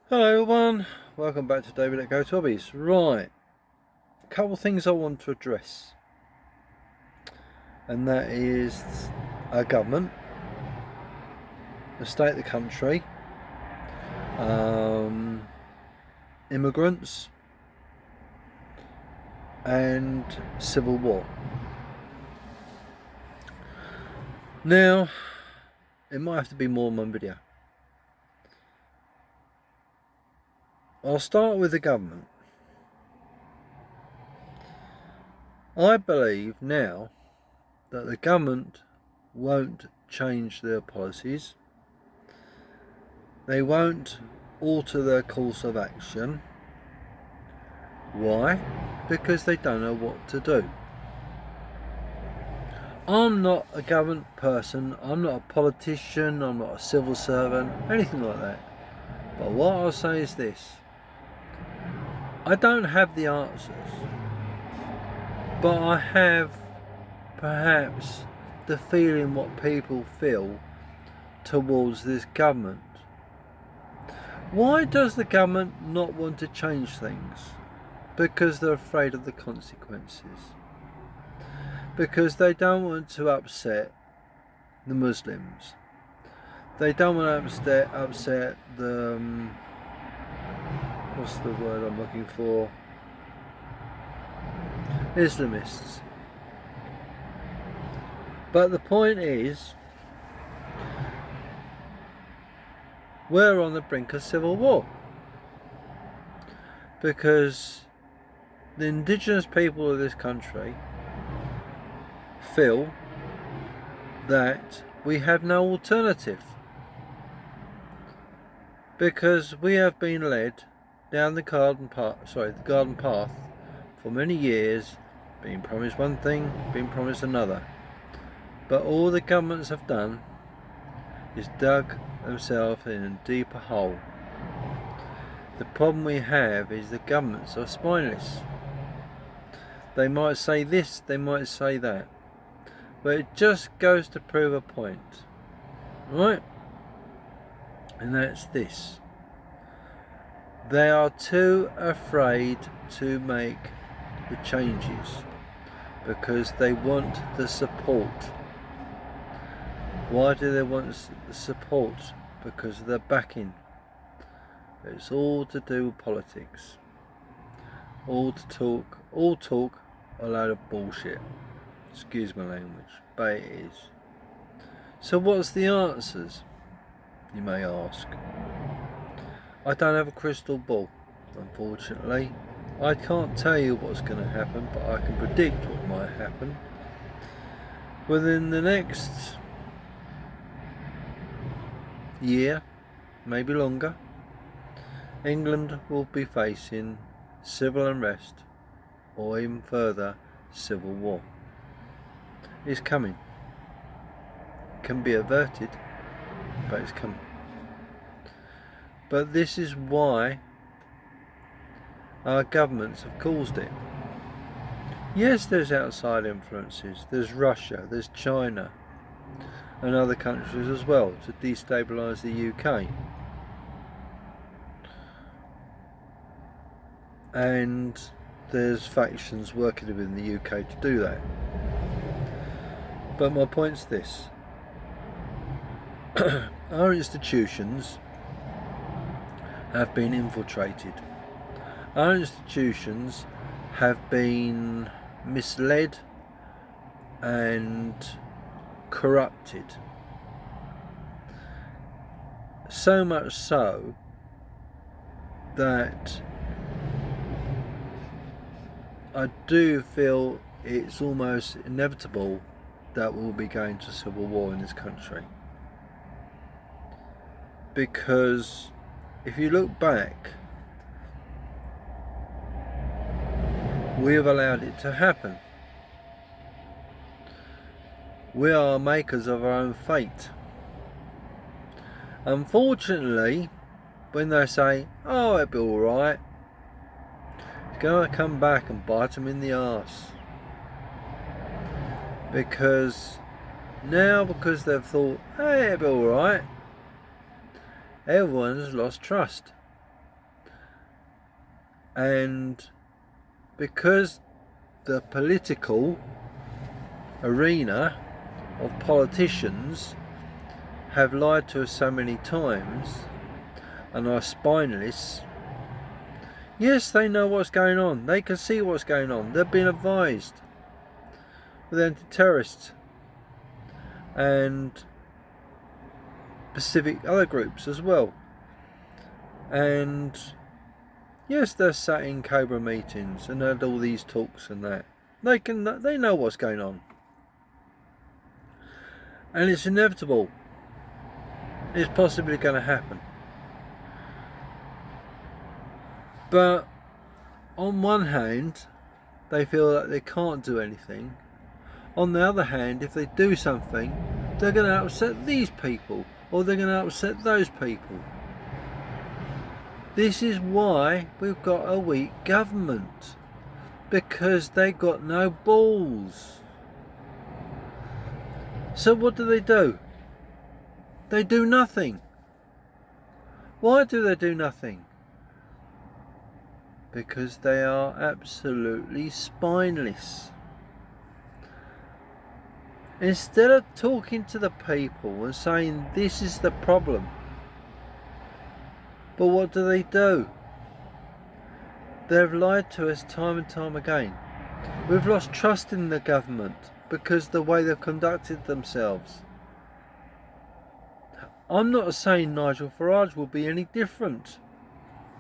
Hello everyone, welcome back to David at Go to Hobbies. Right, a couple of things I want to address, and that is our government, the state of the country, immigrants, and civil war. Now, it might have to be more than one video. I'll start with the government. I believe now that the government won't change their policies. They won't alter their course of action. Why? Because they don't know what to do. I'm not a government person, I'm not a politician, I'm not a civil servant, anything like that. But what I'll say is this. I don't have the answers, but I have perhaps the feeling what people feel towards this government. Why does the government not want to change things? Because they're afraid of the consequences. Because they don't want to upset the Muslims. They don't want to upset the what's the word I'm looking for? Islamists. But the point is, we're on the brink of civil war. Because the indigenous people of this country feel that we have no alternative. Because we have been led down the garden path for many years, being promised one thing, being promised another. But all the governments have done is dug themselves in a deeper hole. The problem we have is the governments are spineless. They might say this, they might say that, but it just goes to prove a point, right? And that's this. They are too afraid to make the changes because they want the support. Why do they want the support? Because of their backing. It's all to do with politics. All talk, a load of bullshit. Excuse my language, but it is. So what's the answers, you may ask? I don't have a crystal ball, unfortunately. I can't tell you what's going to happen, but I can predict what might happen. Within the next year, maybe longer, England will be facing civil unrest, or even further, civil war. It's coming. It can be averted, but it's coming. But this is why our governments have caused it. Yes, there's outside influences. There's Russia, there's China, and other countries as well to destabilise the UK. And there's factions working within the UK to do that. But my point's this. Our institutions have been infiltrated. Our institutions have been misled and corrupted. So much so that I do feel it's almost inevitable that we'll be going to civil war in this country. Because if you look back, we have allowed it to happen. We are makers of our own fate. Unfortunately, when they say, oh, it'll be alright, it's going to come back and bite them in the arse. Because they've thought, hey, it'll be alright, everyone's lost trust. And because the political arena of politicians have lied to us so many times and are spineless, yes, they know what's going on. They can see what's going on. They've been advised with anti-terrorists and Pacific other groups as well. And yes, they're sat in Cobra meetings and had all these talks and that. They know what's going on. And it's inevitable. It's possibly going to happen. But on one hand, they feel that they can't do anything. On the other hand, if they do something, they're going to upset these people, or they're going to upset those people. This is why we've got a weak government, because they got no balls. So what do? They do nothing. Why do they do nothing? Because they are absolutely spineless. Instead of talking to the people and saying this is the problem, but what do? They've lied to us time and time again. We've lost trust in the government because the way they've conducted themselves. I'm not saying Nigel Farage will be any different,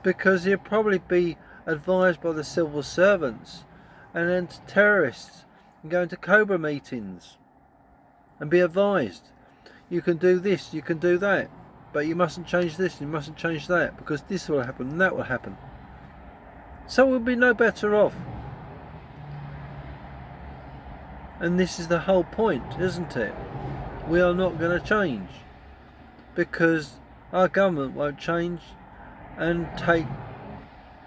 because he'll probably be advised by the civil servants and then to terrorists and going to Cobra meetings and be advised, you can do this, you can do that, but you mustn't change this, you mustn't change that, because this will happen and that will happen. So we'll be no better off. And this is the whole point, isn't it? We are not going to change, because our government won't change and take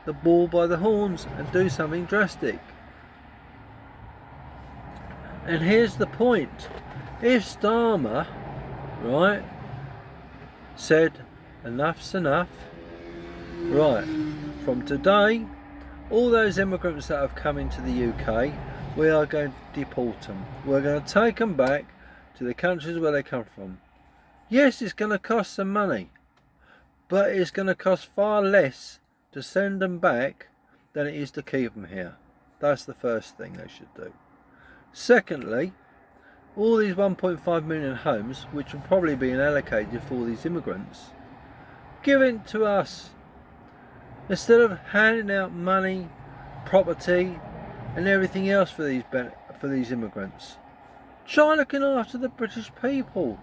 the bull by the horns and do something drastic. And here's the point. If Starmer, right, said enough's enough, right, from today, all those immigrants that have come into the UK, we are going to deport them. We're going to take them back to the countries where they come from. Yes, it's going to cost some money, but it's going to cost far less to send them back than it is to keep them here. That's the first thing they should do. Secondly, all these 1.5 million homes, which will probably be allocated for all these immigrants, give it to us. Instead of handing out money, property and everything else for these immigrants, try looking after the British people,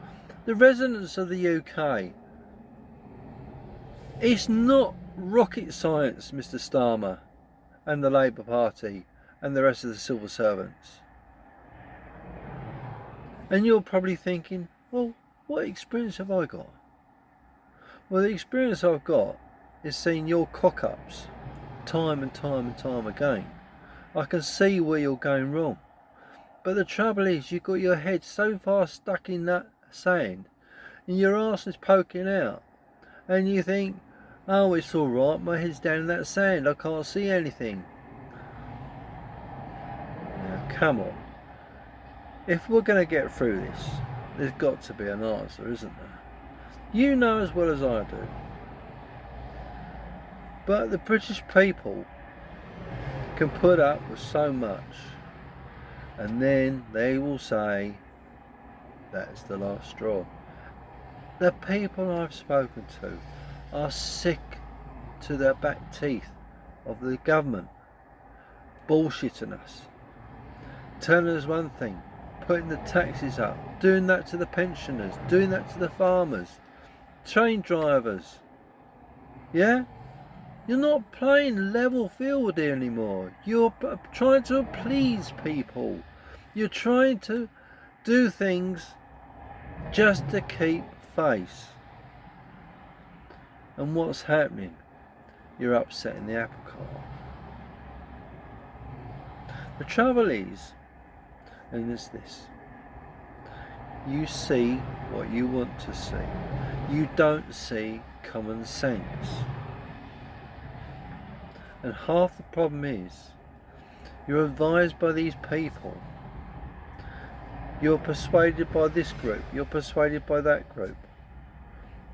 the residents of the UK. It's not rocket science, Mr. Starmer and the Labour Party and the rest of the civil servants. And you're probably thinking, well, what experience have I got? Well, the experience I've got is seeing your cock-ups time and time and time again. I can see where you're going wrong. But the trouble is, you've got your head so far stuck in that sand and your arse is poking out. And you think, oh, it's alright, my head's down in that sand, I can't see anything. Now, come on. If we're going to get through this, there's got to be an answer, isn't there? You know as well as I do. But the British people can put up with so much, and then they will say, that's the last straw. The people I've spoken to are sick to their back teeth of the government bullshitting us, telling us one thing, putting the taxes up, doing that to the pensioners, doing that to the farmers, train drivers. Yeah? You're not playing level field anymore. You're trying to please people. You're trying to do things just to keep face. And what's happening? You're upsetting the apple cart. The trouble is, and it's this, you see what you want to see. You don't see common sense. And half the problem is you're advised by these people. You're persuaded by this group. You're persuaded by that group.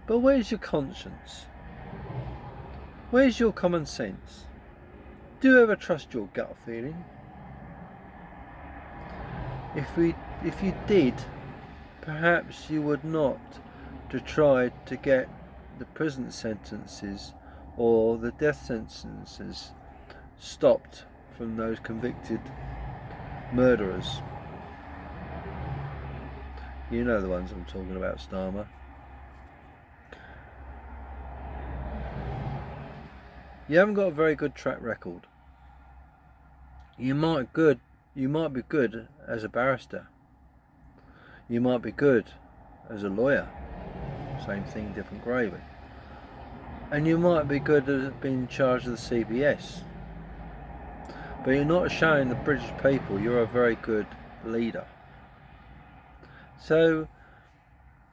But where's your conscience? Where's your common sense? Do you ever trust your gut feeling? If you did, perhaps you would not to try to get the prison sentences or the death sentences stopped from those convicted murderers. You know the ones I'm talking about, Starmer. You haven't got a very good track record. You might be good as a barrister. You might be good as a lawyer. Same thing, different gravy. And you might be good at being in charge of the CBS. But you're not showing the British people you're a very good leader. So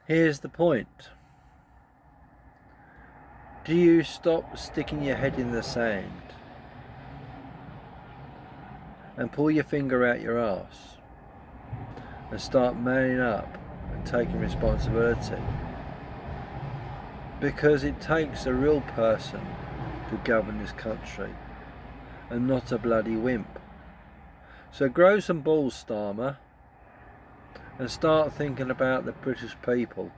here's the point. Do you stop sticking your head in the sand and pull your finger out your arse and start manning up and taking responsibility? Because it takes a real person to govern this country and not a bloody wimp. So grow some balls, Starmer, and start thinking about the British people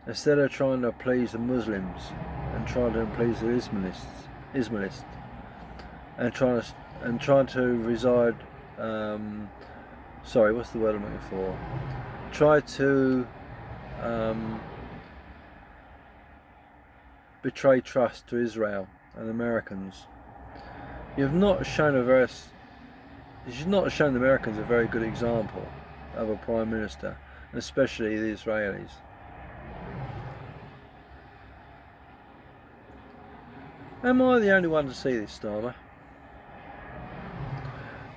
instead of trying to please the Muslims and trying to please the Islamists and trying to reside sorry, what's the word I'm looking for? Try to betray trust to Israel and Americans. You've not shown the Americans a very good example of a Prime Minister, especially the Israelis. Am I the only one to see this, Starmer?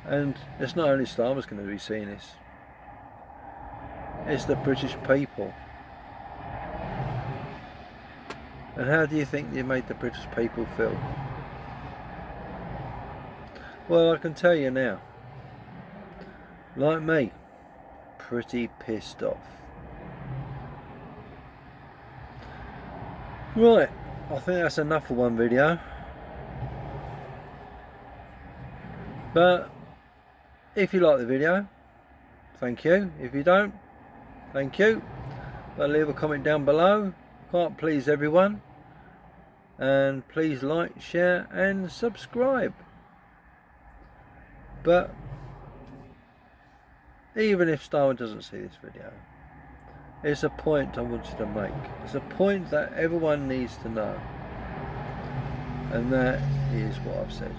And it's not only Starmer's going to be seeing this. It's the British people. And how do you think you made the British people feel? Well, I can tell you now. Like me, pretty pissed off. Right, I think that's enough for one video. But if you like the video, thank you. If you don't, thank you. But leave a comment down below. Can't please everyone. And please like, share and subscribe. But even if Starmer doesn't see this video, it's a point I wanted to make. It's a point that everyone needs to know. And that is what I've said.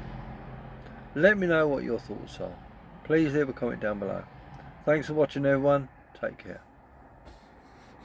Let me know what your thoughts are. Please leave a comment down below. Thanks for watching, everyone. Take care.